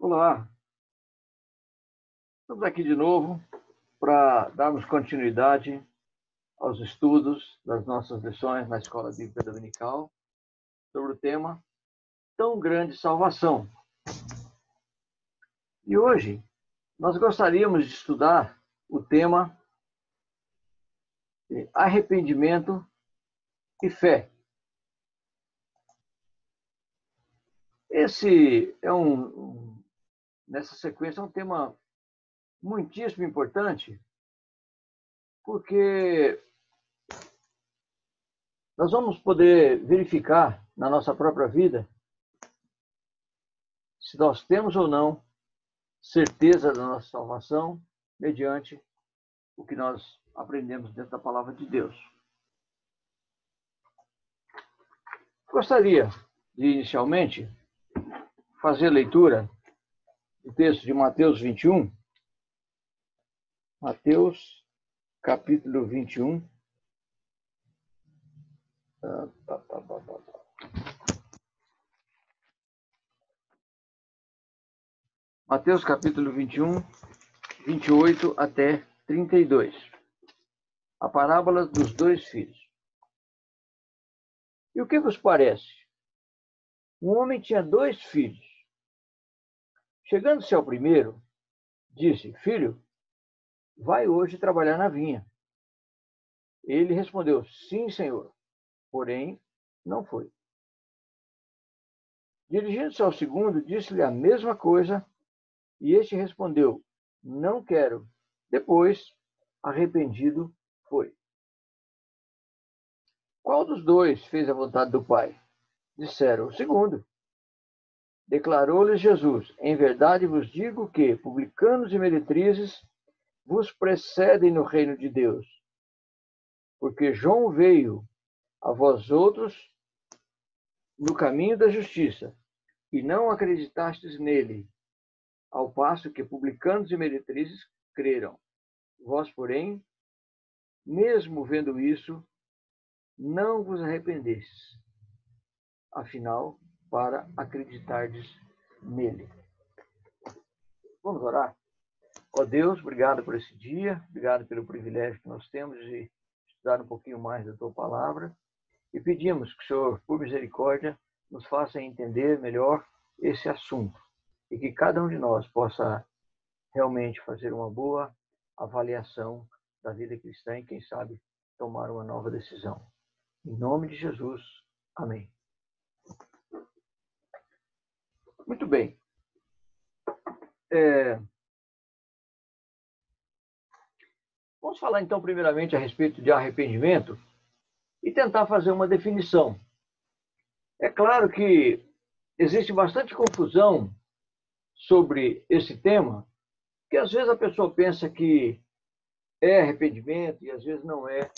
Olá, estamos aqui de novo para darmos continuidade aos estudos das nossas lições na Escola Bíblica Dominical sobre o tema Tão Grande Salvação. E hoje nós gostaríamos de estudar o tema de arrependimento e fé. Esse é nessa sequência, é um tema muitíssimo importante, porque nós vamos poder verificar na nossa própria vida se nós temos ou não certeza da nossa salvação mediante o que nós aprendemos dentro da palavra de Deus. Gostaria de, inicialmente, fazer a leitura do texto de Mateus 21. Mateus, capítulo 21. Mateus, capítulo 21, 28 até 32. A parábola dos dois filhos. E o que vos parece? Um homem tinha 2 filhos. Chegando-se ao primeiro, disse: Filho, vai hoje trabalhar na vinha. Ele respondeu: Sim, senhor. Porém, não foi. Dirigindo-se ao segundo, disse-lhe a mesma coisa, e este respondeu: Não quero. Depois, arrependido, foi. Qual dos 2 fez a vontade do pai? Disseram: O segundo. Declarou-lhes Jesus: Em verdade vos digo que publicanos e meretrizes vos precedem no reino de Deus. Porque João veio a vós outros no caminho da justiça, e não acreditastes nele, ao passo que publicanos e meretrizes creram. Vós, porém, mesmo vendo isso, não vos arrependestes, afinal, para acreditardes nele. Vamos orar? Ó Deus, obrigado por esse dia, obrigado pelo privilégio que nós temos de estudar um pouquinho mais da tua palavra, e pedimos que o Senhor, por misericórdia, nos faça entender melhor esse assunto, e que cada um de nós possa realmente fazer uma boa avaliação da vida cristã e, quem sabe, tomar uma nova decisão. Em nome de Jesus, amém. Muito bem. Vamos falar então primeiramente a respeito de arrependimento e tentar fazer uma definição. É claro que existe bastante confusão sobre esse tema, porque às vezes a pessoa pensa que é arrependimento e às vezes não é,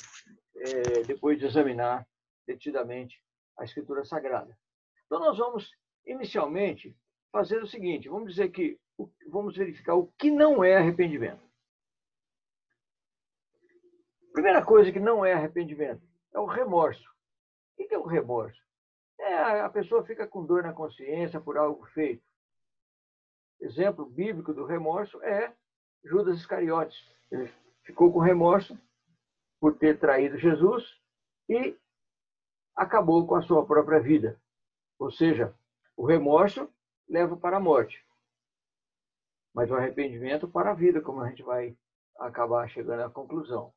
depois de examinar detidamente a Escritura Sagrada. Então nós vamos inicialmente fazer o seguinte: vamos verificar o que não é arrependimento. Primeira coisa que não é arrependimento é o remorso. O que é o remorso? A pessoa fica com dor na consciência por algo feito. Exemplo bíblico do remorso é Judas Iscariotes. Ele ficou com remorso por ter traído Jesus e acabou com a sua própria vida. Ou seja, o remorso leva para a morte, mas o arrependimento para a vida, como a gente vai acabar chegando à conclusão.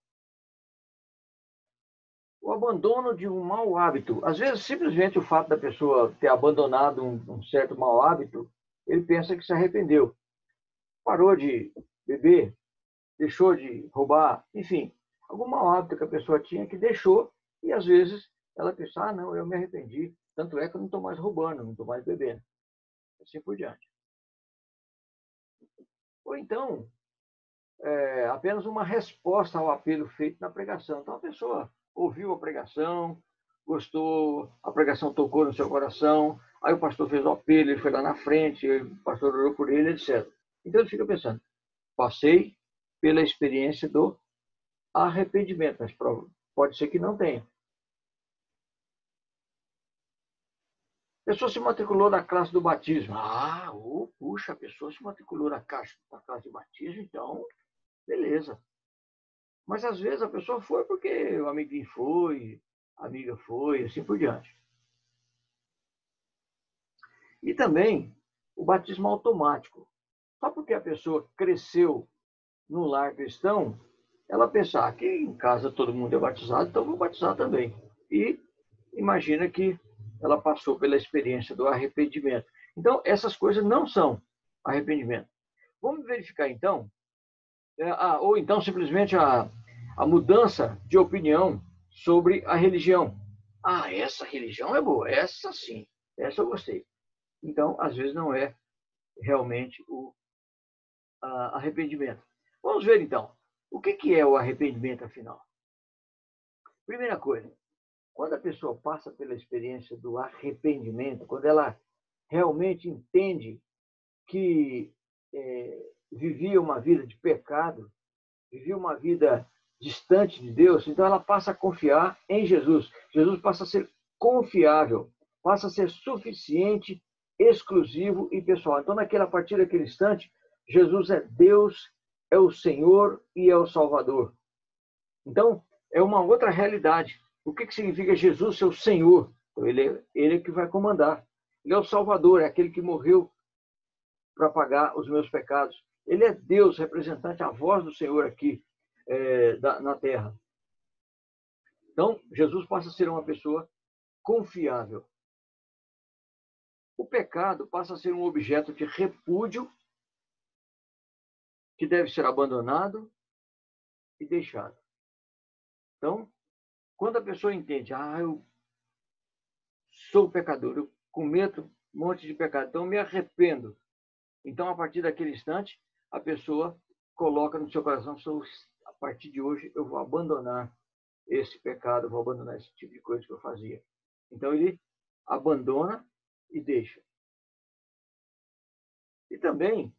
O abandono de um mau hábito. Às vezes, simplesmente o fato da pessoa ter abandonado um certo mau hábito, ele pensa que se arrependeu. Parou de beber, deixou de roubar, enfim, algum mau hábito que a pessoa tinha que deixou, e às vezes ela pensa: não, eu me arrependi, tanto é que eu não estou mais roubando, não estou mais bebendo. Assim por diante. Ou então, apenas uma resposta ao apelo feito na pregação. Então a pessoa ouviu a pregação, gostou, a pregação tocou no seu coração, aí o pastor fez o apelo, ele foi lá na frente, o pastor orou por ele, etc. Então ele fica pensando: passei pela experiência do arrependimento, mas pode ser que não tenha. A pessoa se matriculou na classe do batismo. Puxa, a pessoa se matriculou na classe de batismo, então, beleza. Mas às vezes a pessoa foi porque o amiguinho foi, a amiga foi, assim por diante. E também o batismo automático. Só porque a pessoa cresceu no lar cristão, ela pensa, aqui em casa todo mundo é batizado, então vou batizar também. E imagina que ela passou pela experiência do arrependimento. Então, essas coisas não são arrependimento. Vamos verificar, então, ou então simplesmente a mudança de opinião sobre a religião. Essa religião é boa, essa sim, essa eu gostei. Então, às vezes não é realmente o arrependimento. Vamos ver, então, o que é o arrependimento, afinal? Primeira coisa, quando a pessoa passa pela experiência do arrependimento, quando ela realmente entende que vivia uma vida de pecado, vivia uma vida distante de Deus, então ela passa a confiar em Jesus. Jesus passa a ser confiável, passa a ser suficiente, exclusivo e pessoal. Então, a partir daquele instante, Jesus é Deus, é o Senhor e é o Salvador. Então, é uma outra realidade. O que significa Jesus ser o Senhor? Então, ele é que vai comandar. Ele é o Salvador, é aquele que morreu para pagar os meus pecados. Ele é Deus, representante, a voz do Senhor aqui na terra. Então, Jesus passa a ser uma pessoa confiável. O pecado passa a ser um objeto de repúdio que deve ser abandonado e deixado. Então, quando a pessoa entende, eu sou pecador, eu cometo um monte de pecado, então eu me arrependo. Então, a partir daquele instante, a pessoa coloca no seu coração, a partir de hoje eu vou abandonar esse pecado, vou abandonar esse tipo de coisa que eu fazia. Então, ele abandona e deixa. E também,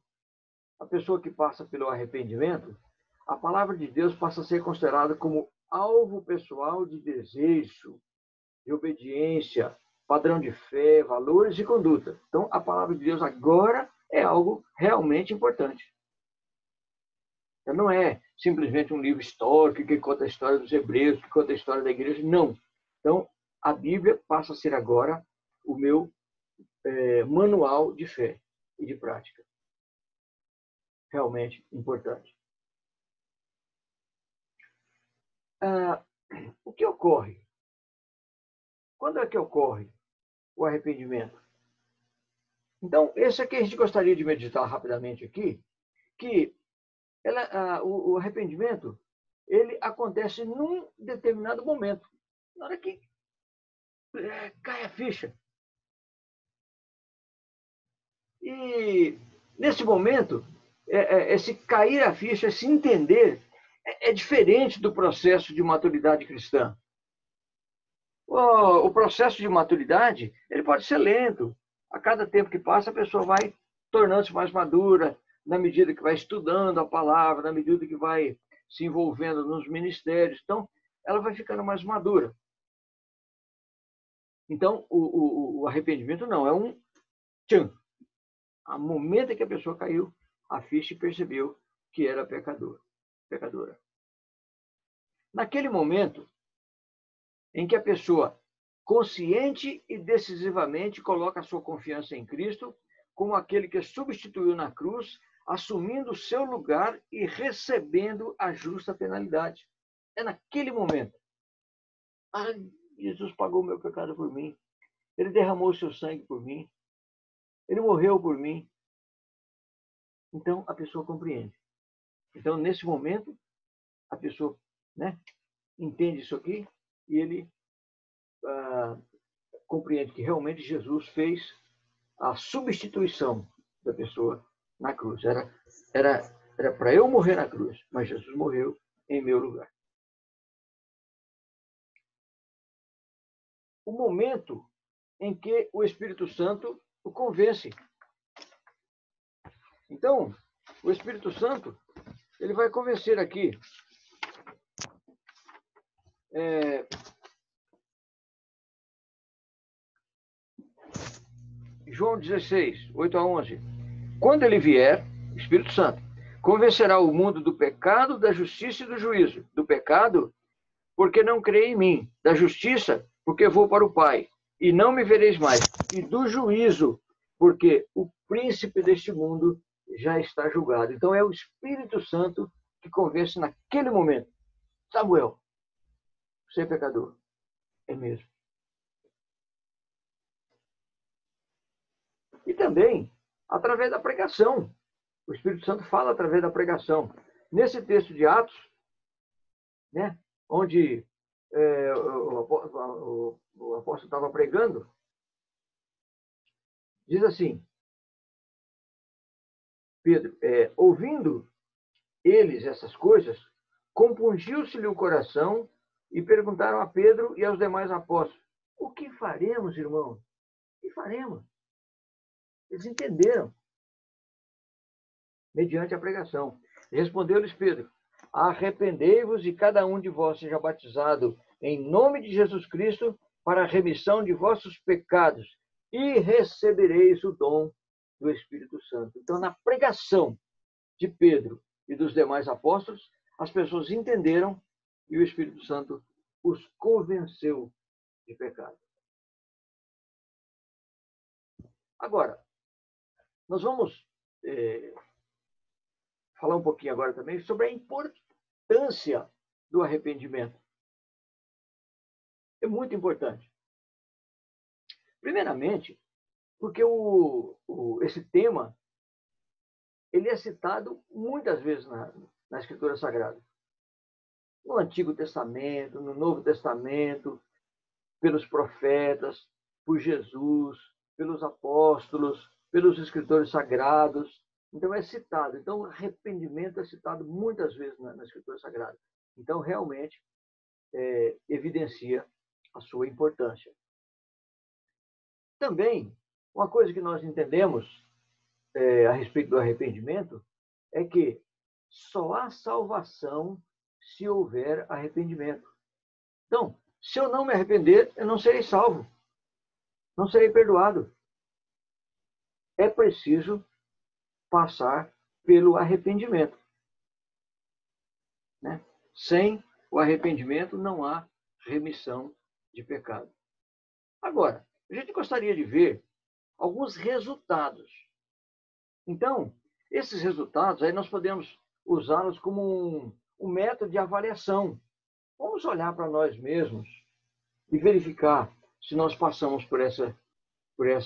a pessoa que passa pelo arrependimento, a palavra de Deus passa a ser considerada como alvo pessoal de desejo, de obediência, padrão de fé, valores e conduta. Então, a palavra de Deus agora é algo realmente importante. Não é simplesmente um livro histórico que conta a história dos hebreus, que conta a história da igreja. Não. Então, a Bíblia passa a ser agora o meu manual de fé e de prática. Realmente importante. O que ocorre? Quando é que ocorre o arrependimento? Então, esse aqui a gente gostaria de meditar rapidamente aqui, que o arrependimento ele acontece num determinado momento. Na hora que cai a ficha. E, nesse momento, esse cair a ficha, esse entender, é diferente do processo de maturidade cristã. O processo de maturidade ele pode ser lento. A cada tempo que passa, a pessoa vai tornando-se mais madura, na medida que vai estudando a palavra, na medida que vai se envolvendo nos ministérios. Então, ela vai ficando mais madura. Então, o arrependimento não, é um tchan. A momento em que a pessoa caiu a ficha e percebeu que era pecadora. Naquele momento em que a pessoa consciente e decisivamente coloca a sua confiança em Cristo como aquele que substituiu na cruz, assumindo o seu lugar e recebendo a justa penalidade. É naquele momento. Jesus pagou o meu pecado por mim. Ele derramou o seu sangue por mim. Ele morreu por mim. Então, a pessoa compreende. Então, nesse momento, a pessoa entende isso aqui e ele compreende que realmente Jesus fez a substituição da pessoa na cruz. Era para eu morrer na cruz, mas Jesus morreu em meu lugar. O momento em que o Espírito Santo o convence. Então, o Espírito Santo, ele vai convencer aqui. João 16, 8 a 11. Quando ele vier, Espírito Santo, convencerá o mundo do pecado, da justiça e do juízo. Do pecado, porque não crê em mim. Da justiça, porque vou para o Pai, e não me vereis mais. E do juízo, porque o príncipe deste mundo já está julgado. Então é o Espírito Santo que convence naquele momento. Samuel, você é pecador. É mesmo. E também através da pregação. O Espírito Santo fala através da pregação. Nesse texto de Atos, né, onde o apóstolo estava pregando, diz assim, Pedro, ouvindo eles essas coisas, compungiu-se-lhe o coração e perguntaram a Pedro e aos demais apóstolos, o que faremos, irmãos? O que faremos? Eles entenderam, mediante a pregação. Respondeu-lhes Pedro, arrependei-vos e cada um de vós seja batizado em nome de Jesus Cristo para a remissão de vossos pecados e recebereis o dom do Espírito Santo. Então, na pregação de Pedro e dos demais apóstolos, as pessoas entenderam e o Espírito Santo os convenceu de pecado. Agora, nós vamos falar um pouquinho agora também sobre a importância do arrependimento. É muito importante. Primeiramente, porque esse tema ele é citado muitas vezes na Escritura Sagrada. No Antigo Testamento, no Novo Testamento, pelos profetas, por Jesus, pelos apóstolos, pelos escritores sagrados. Então, é citado. Então, o arrependimento é citado muitas vezes na Escritura Sagrada. Então, realmente, evidencia a sua importância. Também, uma coisa que nós entendemos a respeito do arrependimento é que só há salvação se houver arrependimento. Então, se eu não me arrepender, eu não serei salvo. Não serei perdoado. É preciso passar pelo arrependimento. Né? Sem o arrependimento não há remissão de pecado. Agora, a gente gostaria de ver alguns resultados. Então, esses resultados aí nós podemos usá-los como um método de avaliação. Vamos olhar para nós mesmos e verificar se nós passamos por essa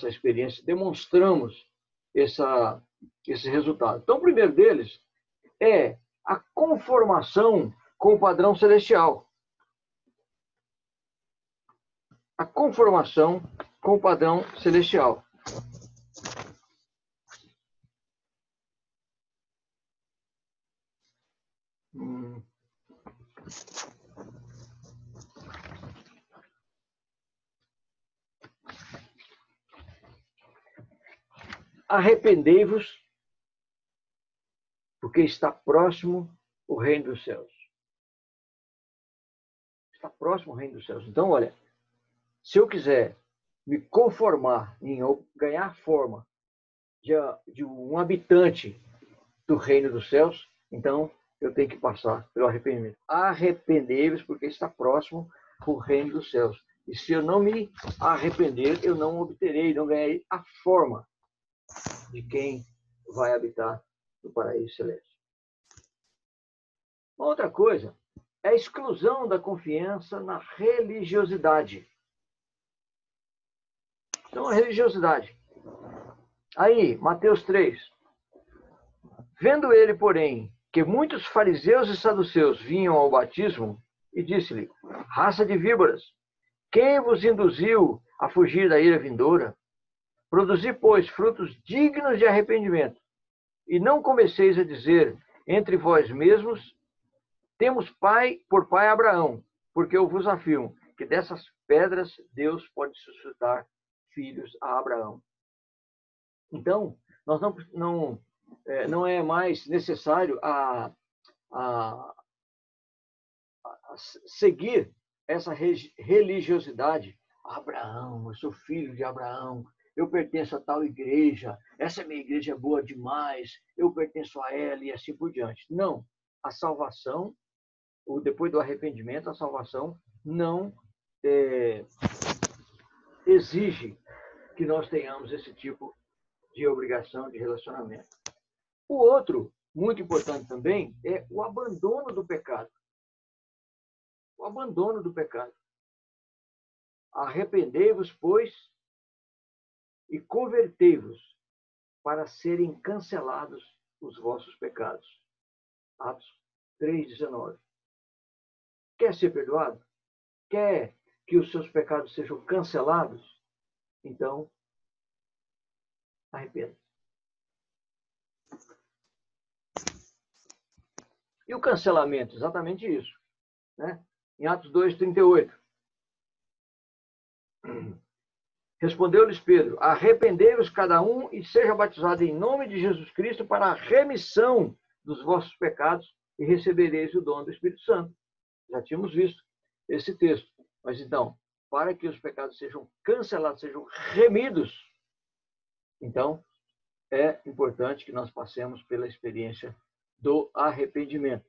experiência, demonstramos esse resultado. Então, o primeiro deles é a conformação com o padrão celestial. A conformação com o padrão celestial. Arrependei-vos, porque está próximo o reino dos céus. Está próximo o reino dos céus. Então, olha, se eu quiser me conformar em ganhar forma de um habitante do reino dos céus, então eu tenho que passar pelo arrependimento. Arrependei-vos, porque está próximo o reino dos céus. E se eu não me arrepender, eu não obterei, não ganharei a forma de quem vai habitar no paraíso celeste. Uma outra coisa é a exclusão da confiança na religiosidade. Então, a religiosidade. Aí, Mateus 3. Vendo ele, porém, que muitos fariseus e saduceus vinham ao batismo, e disse-lhe, raça de víboras, quem vos induziu a fugir da ira vindoura? Produzi, pois, frutos dignos de arrependimento, e não comeceis a dizer entre vós mesmos, temos por pai Abraão, porque eu vos afirmo que dessas pedras Deus pode suscitar filhos a Abraão. Então, nós não é mais necessário a seguir essa religiosidade. Abraão, eu sou filho de Abraão, eu pertenço a tal igreja, essa minha igreja é boa demais, eu pertenço a ela e assim por diante. Não. A salvação, depois do arrependimento, a salvação não exige que nós tenhamos esse tipo de obrigação de relacionamento. O outro, muito importante também, é o abandono do pecado. O abandono do pecado. Arrependei-vos, pois, e convertei-vos para serem cancelados os vossos pecados. Atos 3,19. Quer ser perdoado? Quer que os seus pecados sejam cancelados? Então, arrependa. E o cancelamento? Exatamente isso. Né? Em Atos 2,38. Respondeu-lhes Pedro: arrependei-vos cada um e seja batizado em nome de Jesus Cristo para a remissão dos vossos pecados e recebereis o dom do Espírito Santo. Já tínhamos visto esse texto. Mas então, para que os pecados sejam cancelados, sejam remidos, então é importante que nós passemos pela experiência do arrependimento.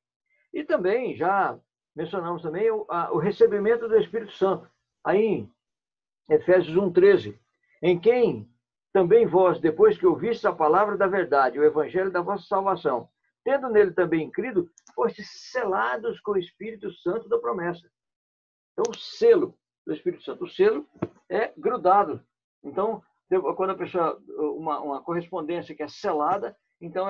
E também, já mencionamos também o recebimento do Espírito Santo. Aí em Efésios 1,13, em quem também vós, depois que ouvistes a palavra da verdade, o evangelho da vossa salvação, tendo nele também crido, fostes selados com o Espírito Santo da promessa. Então, o selo do Espírito Santo. O selo é grudado. Então, quando a pessoa, uma correspondência que é selada, então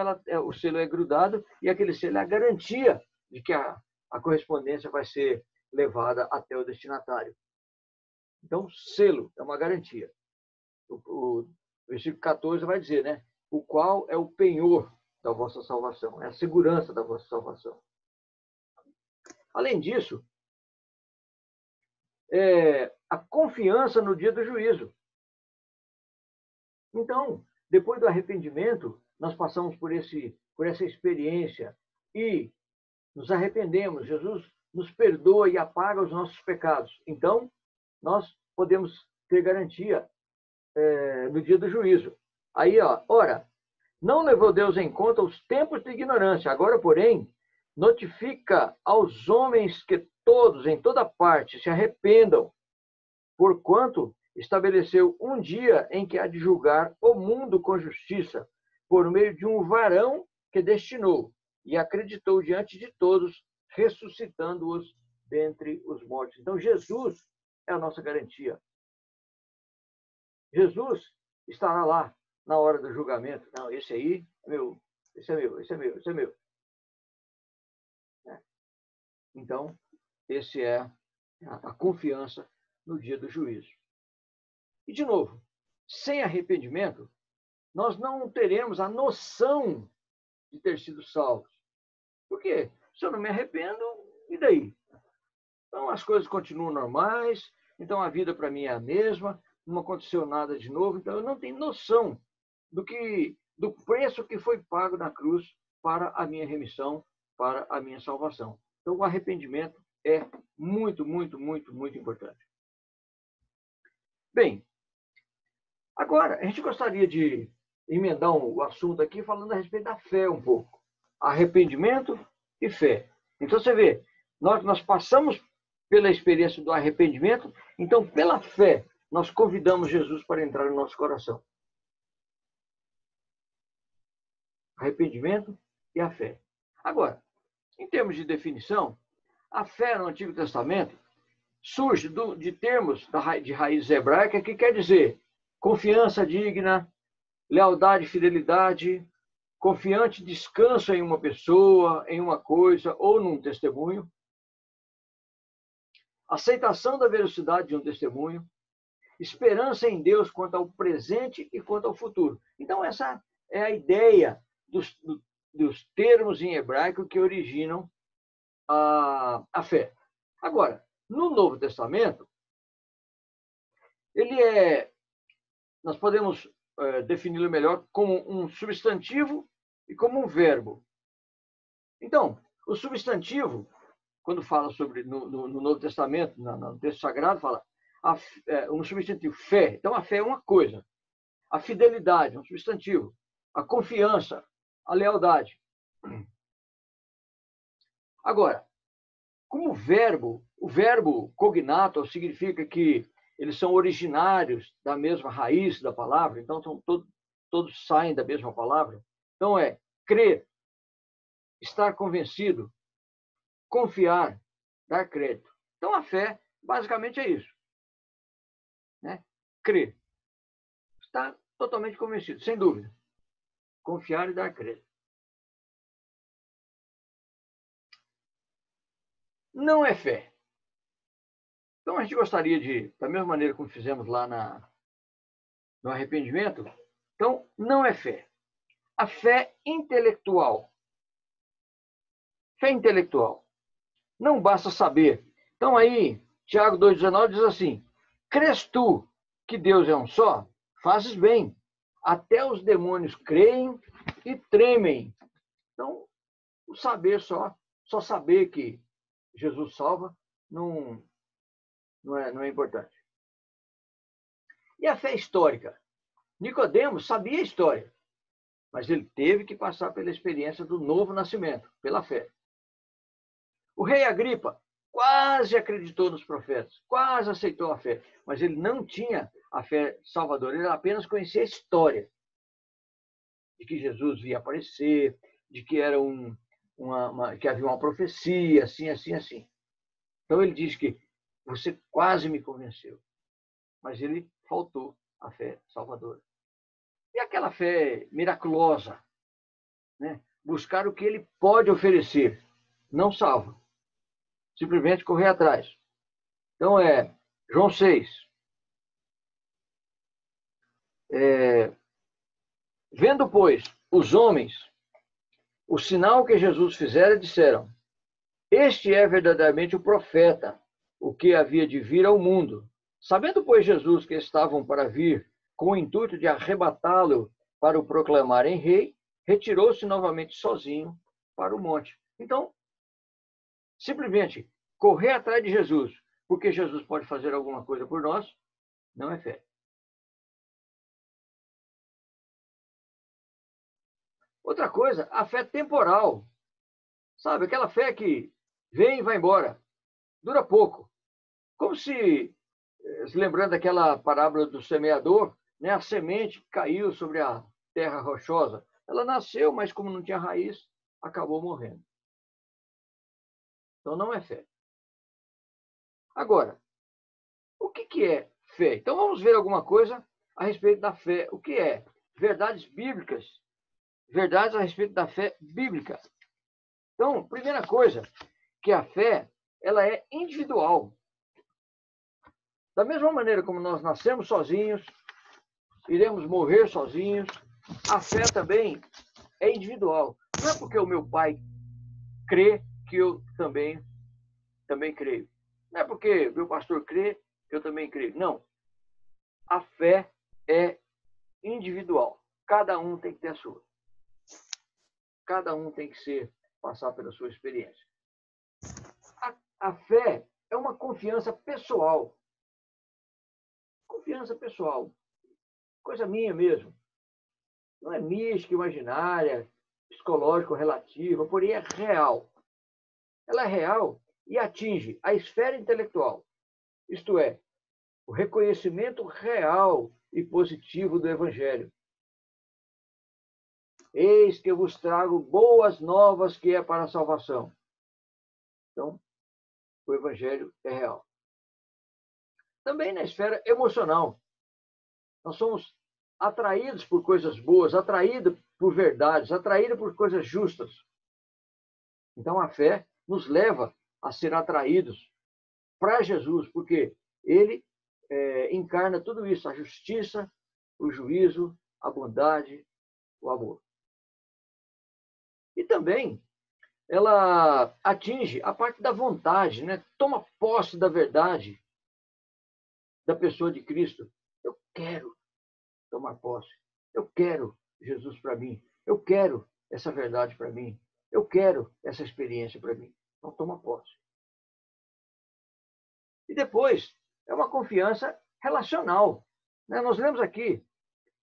o selo é grudado e aquele selo é a garantia de que a correspondência vai ser levada até o destinatário. Então, selo é uma garantia. O versículo 14 vai dizer, né? O qual é o penhor da vossa salvação, é a segurança da vossa salvação. Além disso, a confiança no dia do juízo. Então, depois do arrependimento, nós passamos por essa experiência e nos arrependemos. Jesus nos perdoa e apaga os nossos pecados. Então, nós podemos ter garantia no dia do juízo. Aí, ora, não levou Deus em conta os tempos de ignorância. Agora, porém, notifica aos homens que todos, em toda parte, se arrependam, porquanto estabeleceu um dia em que há de julgar o mundo com justiça, por meio de um varão que destinou e acreditou diante de todos, ressuscitando-os dentre os mortos. Então, Jesus é a nossa garantia. Jesus estará lá na hora do julgamento. Não, esse aí é meu, esse é meu, esse é meu, esse é meu. Então, esse é a confiança no dia do juízo. E, de novo, sem arrependimento, nós não teremos a noção de ter sido salvos. Por quê? Se eu não me arrependo, e daí? Então, as coisas continuam normais, então a vida para mim é a mesma, não aconteceu nada de novo, então eu não tenho noção do preço que foi pago na cruz para a minha remissão, para a minha salvação. Então, o arrependimento é muito, muito, muito, muito importante. Bem, agora, a gente gostaria de emendar o assunto aqui falando a respeito da fé um pouco. Arrependimento e fé. Então, você vê, nós passamos pela experiência do arrependimento, então, pela fé, nós convidamos Jesus para entrar no nosso coração. Arrependimento e a fé. Agora, em termos de definição, a fé no Antigo Testamento surge de termos de raiz hebraica que quer dizer confiança digna, lealdade e fidelidade, confiante descanso em uma pessoa, em uma coisa ou num testemunho, aceitação da veracidade de um testemunho, esperança em Deus quanto ao presente e quanto ao futuro. Então, essa é a ideia dos termos em hebraico que originam a fé. Agora, no Novo Testamento, nós podemos defini-lo melhor como um substantivo e como um verbo. Então, o substantivo, quando fala sobre no Novo Testamento, no texto sagrado, fala um substantivo, fé. Então, a fé é uma coisa. a fidelidade, um substantivo, a confiança, a lealdade. Agora, como verbo, o verbo cognato significa que eles são originários da mesma raiz da palavra, então todos saem da mesma palavra. Então é crer, estar convencido, confiar, dar crédito. Então a fé basicamente é isso, né? Crer, estar totalmente convencido, sem dúvida, confiar e dar crédito. Não é fé. Então a gente gostaria de, da mesma maneira como fizemos lá no arrependimento, então não é fé. A fé intelectual. Fé intelectual. Não basta saber. Então aí, Tiago 2,19 diz assim: crês tu que Deus é um só? Fazes bem. Até os demônios creem e tremem. Então, o saber só saber que Jesus salva, não é importante. E a fé histórica? Nicodemos sabia a história, mas ele teve que passar pela experiência do novo nascimento, pela fé. O rei Agripa quase acreditou nos profetas, quase aceitou a fé, mas ele não tinha a fé salvadora, ele apenas conhecia a história de que Jesus ia aparecer, de que era que havia uma profecia, assim, assim, assim. Então ele diz que você quase me convenceu, mas ele faltou a fé salvadora. E aquela fé miraculosa, né? Buscar o que ele pode oferecer, não salva. Simplesmente correr atrás. Então João 6. Vendo, pois, os homens, o sinal que Jesus fizera, disseram: este é verdadeiramente o profeta, o que havia de vir ao mundo. Sabendo, pois, Jesus que estavam para vir, com o intuito de arrebatá-lo para o proclamarem rei, retirou-se novamente sozinho para o monte. Então, simplesmente correr atrás de Jesus, porque Jesus pode fazer alguma coisa por nós, não é fé. Outra coisa, a fé temporal. Sabe, aquela fé que vem e vai embora, dura pouco. Como se lembrando daquela parábola do semeador, né, a semente caiu sobre a terra rochosa. Ela nasceu, mas como não tinha raiz, acabou morrendo. Então não é fé. Agora, o que é fé? Então vamos ver alguma coisa a respeito da fé. O que é? Verdades bíblicas. Verdades a respeito da fé bíblica. Então, primeira coisa, que a fé, ela é individual. Da mesma maneira como nós nascemos sozinhos, iremos morrer sozinhos, a fé também é individual. Não é porque o meu pai crê que eu também creio. Não é porque meu pastor crê que eu também creio. Não. A fé é individual. Cada um tem que ter a sua. Cada um tem que passar pela sua experiência. A fé é uma confiança pessoal. Confiança pessoal. Coisa minha mesmo. Não é mística, imaginária, psicológico, relativa, porém é real. Ela é real e atinge a esfera intelectual, isto é, o reconhecimento real e positivo do Evangelho. Eis que eu vos trago boas novas que é para a salvação. Então, o Evangelho é real. Também na esfera emocional. Nós somos atraídos por coisas boas, atraídos por verdades, atraídos por coisas justas. Então, a fé nos leva a ser atraídos para Jesus, porque ele encarna tudo isso, a justiça, o juízo, a bondade, o amor. E também ela atinge a parte da vontade, né? Toma posse da verdade da pessoa de Cristo. Eu quero tomar posse. Eu quero Jesus para mim. Eu quero essa verdade para mim. Eu quero essa experiência para mim. Então, toma posse. E depois, é uma confiança relacional. Né? Nós lemos aqui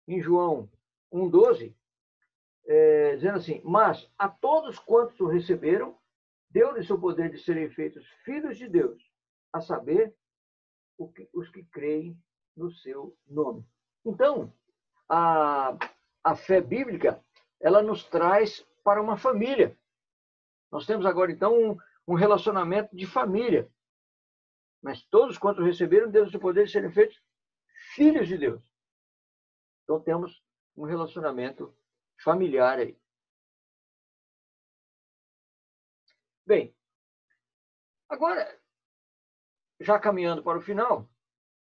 em João 1,12, dizendo assim: mas a todos quantos o receberam, deu-lhes o poder de serem feitos filhos de Deus, a saber, os que creem no seu nome. Então, a fé bíblica, ela nos traz para uma família. Nós temos agora, então, um relacionamento de família. Mas todos quantos receberam, Deus o poder de serem feitos filhos de Deus. Então, temos um relacionamento familiar aí. Bem, agora, já caminhando para o final,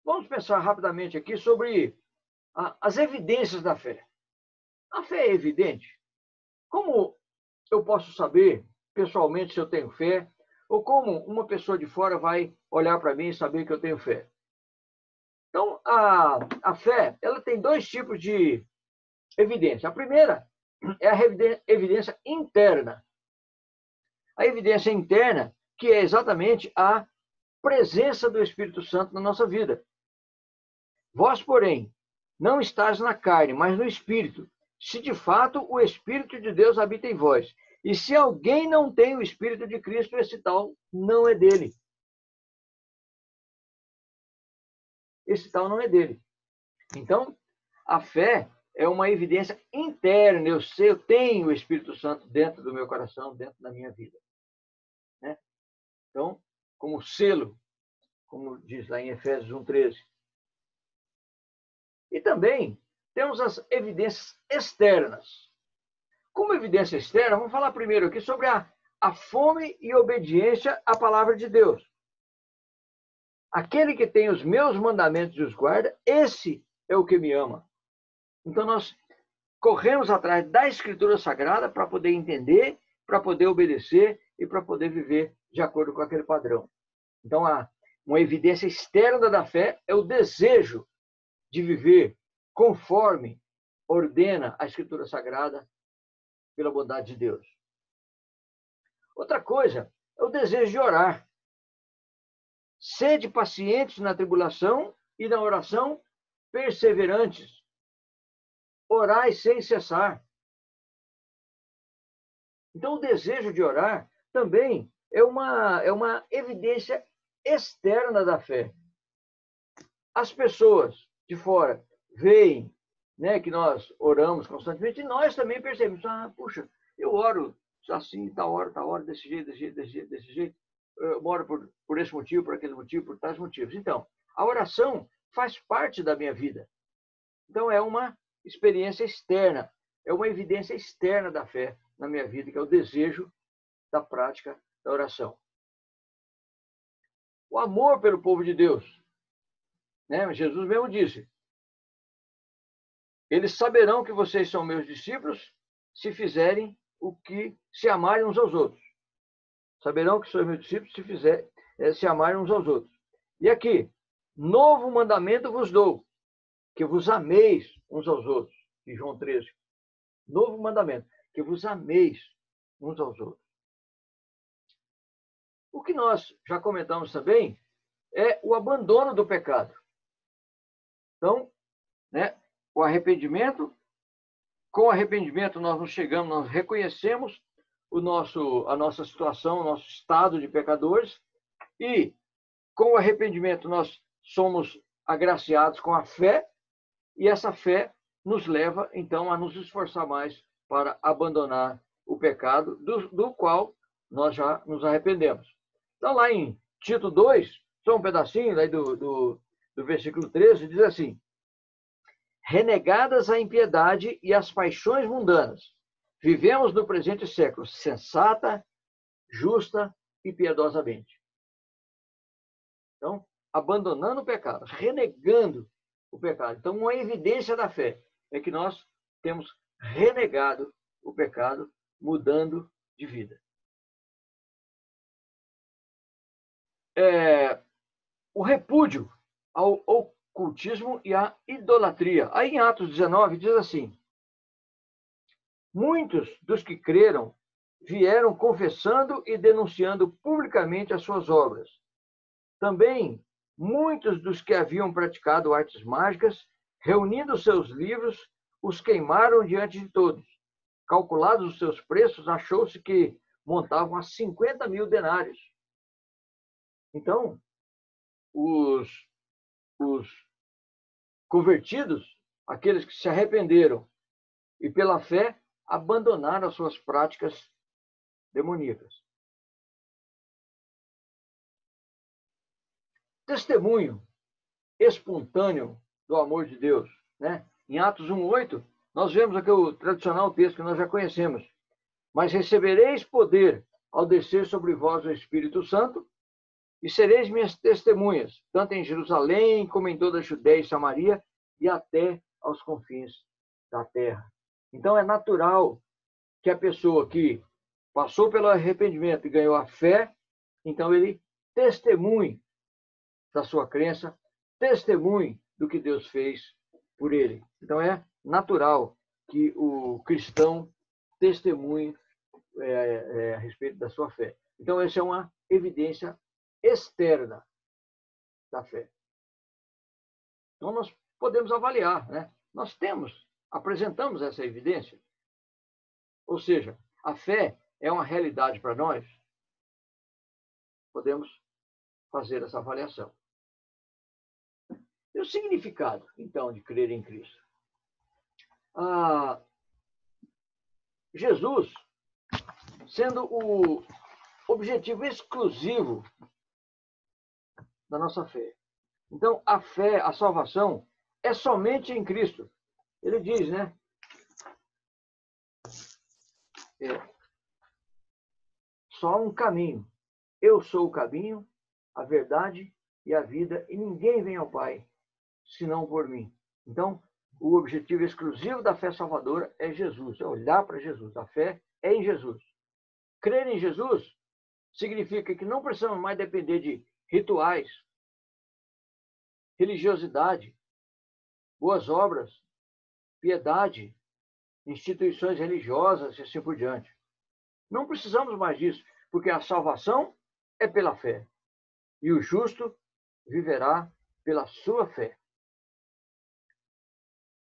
vamos pensar rapidamente aqui sobre as evidências da fé. A fé é evidente? Como eu posso saber, pessoalmente, se eu tenho fé? Ou como uma pessoa de fora vai olhar para mim e saber que eu tenho fé? Então, a fé, ela tem dois tipos de evidência. A primeira é a evidência interna. A evidência interna, que é exatamente a presença do Espírito Santo na nossa vida. Vós, porém, não estáis na carne, mas no Espírito, se de fato o Espírito de Deus habita em vós. E se alguém não tem o Espírito de Cristo, esse tal não é dele. Esse tal não é dele. Então, a fé é uma evidência interna. Eu sei, eu tenho o Espírito Santo dentro do meu coração, dentro da minha vida. Né? Então, como selo, como diz lá em Efésios 1,13. E também temos as evidências externas. Como evidência externa, vamos falar primeiro aqui sobre a fome e obediência à palavra de Deus. Aquele que tem os meus mandamentos e os guarda, esse é o que me ama. Então, nós corremos atrás da Escritura Sagrada para poder entender, para poder obedecer e para poder viver de acordo com aquele padrão. Então, uma evidência externa da fé é o desejo de viver conforme ordena a Escritura Sagrada pela bondade de Deus. Outra coisa é o desejo de orar. Sede pacientes na tribulação e na oração perseverantes. Orai sem cessar. Então, o desejo de orar também é uma evidência externa da fé. As pessoas de fora veem, né, que nós oramos constantemente, e nós também percebemos, puxa, eu oro assim, tal hora, desse jeito. Eu oro por esse motivo, por aquele motivo, por tais motivos. Então, a oração faz parte da minha vida. Então, é uma experiência externa, é uma evidência externa da fé na minha vida, que é o desejo da prática da oração. O amor pelo povo de Deus. Né? Jesus mesmo disse: eles saberão que vocês são meus discípulos se fizerem se amarem uns aos outros. Saberão que são meus discípulos se amarem uns aos outros. E aqui, novo mandamento vos dou, que vos ameis uns aos outros. Em João 13. Novo mandamento, que vos ameis uns aos outros. O que nós já comentamos também é o abandono do pecado. Então, né, o arrependimento, com o arrependimento nós reconhecemos a nossa situação, o nosso estado de pecadores, e com o arrependimento nós somos agraciados com a fé, e essa fé nos leva, então, a nos esforçar mais para abandonar o pecado, do qual nós já nos arrependemos. Então, lá em Tito 2, só um pedacinho aí do versículo 13, diz assim: renegadas a impiedade e as paixões mundanas, vivemos no presente século sensata, justa e piedosamente. Então, abandonando o pecado, renegando o pecado. Então, uma evidência da fé é que nós temos renegado o pecado, mudando de vida. O repúdio ao ocultismo e à idolatria. Aí em Atos 19 diz assim: muitos dos que creram vieram confessando e denunciando publicamente as suas obras. Também muitos dos que haviam praticado artes mágicas, reunindo seus livros, os queimaram diante de todos. Calculados os seus preços, achou-se que montavam a 50.000 denários. Então, os convertidos, aqueles que se arrependeram e pela fé abandonaram as suas práticas demoníacas. Testemunho espontâneo do amor de Deus, né? Em Atos 1:8, nós vemos aqui o tradicional texto que nós já conhecemos. Mas recebereis poder ao descer sobre vós o Espírito Santo, e sereis minhas testemunhas, tanto em Jerusalém, como em toda a Judéia e Samaria, e até aos confins da terra. Então é natural que a pessoa que passou pelo arrependimento e ganhou a fé, então ele testemunhe da sua crença, testemunhe do que Deus fez por ele. Então é natural que o cristão testemunhe a respeito da sua fé. Então essa é uma evidência externa da fé. Então nós podemos avaliar, né? Nós apresentamos essa evidência. Ou seja, a fé é uma realidade para nós. Podemos fazer essa avaliação. E o significado, então, de crer em Cristo? Jesus, sendo o objetivo exclusivo da nossa fé. Então, a fé, a salvação, é somente em Cristo. Ele diz, né? Só há um caminho. Eu sou o caminho, a verdade e a vida, e ninguém vem ao Pai senão por mim. Então, o objetivo exclusivo da fé salvadora é Jesus, é olhar para Jesus. A fé é em Jesus. Crer em Jesus significa que não precisamos mais depender de rituais, religiosidade, boas obras, piedade, instituições religiosas e assim por diante. Não precisamos mais disso, porque a salvação é pela fé. E o justo viverá pela sua fé.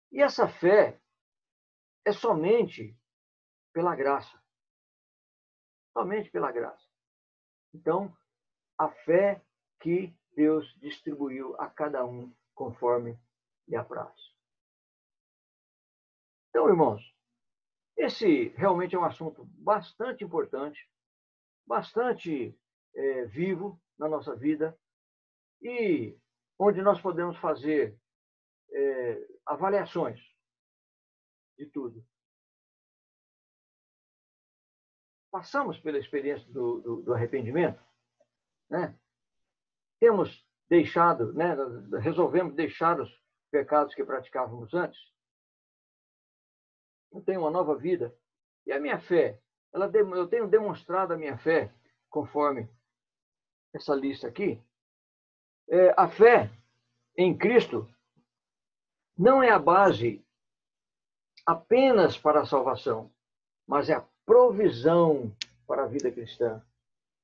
E essa fé é somente pela graça. Somente pela graça. Então, a fé que Deus distribuiu a cada um conforme lhe apraz. Então, irmãos, esse realmente é um assunto bastante importante, bastante vivo na nossa vida e onde nós podemos fazer avaliações de tudo. Passamos pela experiência do arrependimento, né? Temos deixado, né? Resolvemos deixar os pecados que praticávamos antes. Eu tenho uma nova vida e a minha fé, eu tenho demonstrado a minha fé conforme essa lista aqui. A fé em Cristo não é a base apenas para a salvação, mas é a provisão para a vida cristã.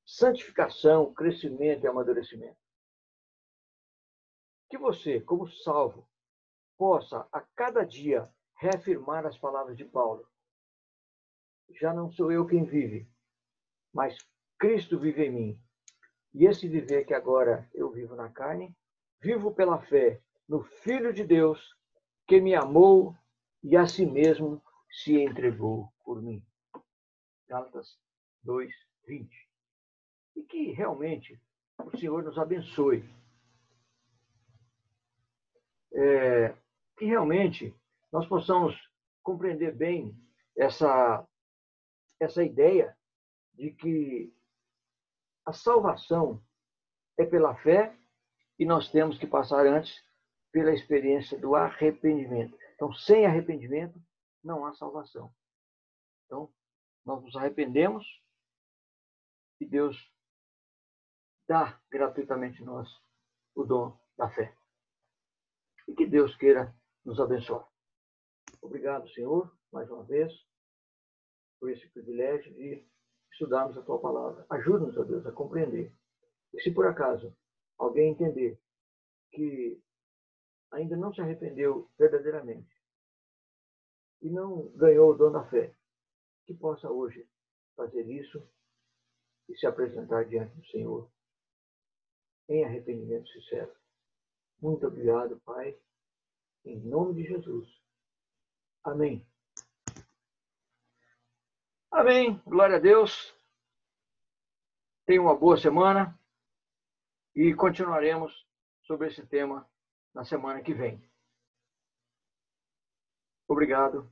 Santificação, crescimento e amadurecimento. Que você, como salvo, possa a cada dia reafirmar as palavras de Paulo. Já não sou eu quem vive, mas Cristo vive em mim. E esse viver que agora eu vivo na carne, vivo pela fé no Filho de Deus, que me amou e a si mesmo se entregou por mim. Gálatas 2:20. E que realmente o Senhor nos abençoe. Que realmente nós possamos compreender bem essa ideia de que a salvação é pela fé e nós temos que passar antes pela experiência do arrependimento. Então, sem arrependimento, não há salvação. Então, nós nos arrependemos e Deus dá gratuitamente a nós o dom da fé. E que Deus queira nos abençoar. Obrigado, Senhor, mais uma vez, por esse privilégio de estudarmos a Tua palavra. Ajuda-nos, ó Deus, a compreender. E se por acaso alguém entender que ainda não se arrependeu verdadeiramente, e não ganhou o dom da fé, que possa hoje fazer isso e se apresentar diante do Senhor em arrependimento sincero. Muito obrigado, Pai, em nome de Jesus. Amém. Amém. Glória a Deus. Tenha uma boa semana e continuaremos sobre esse tema na semana que vem. Obrigado.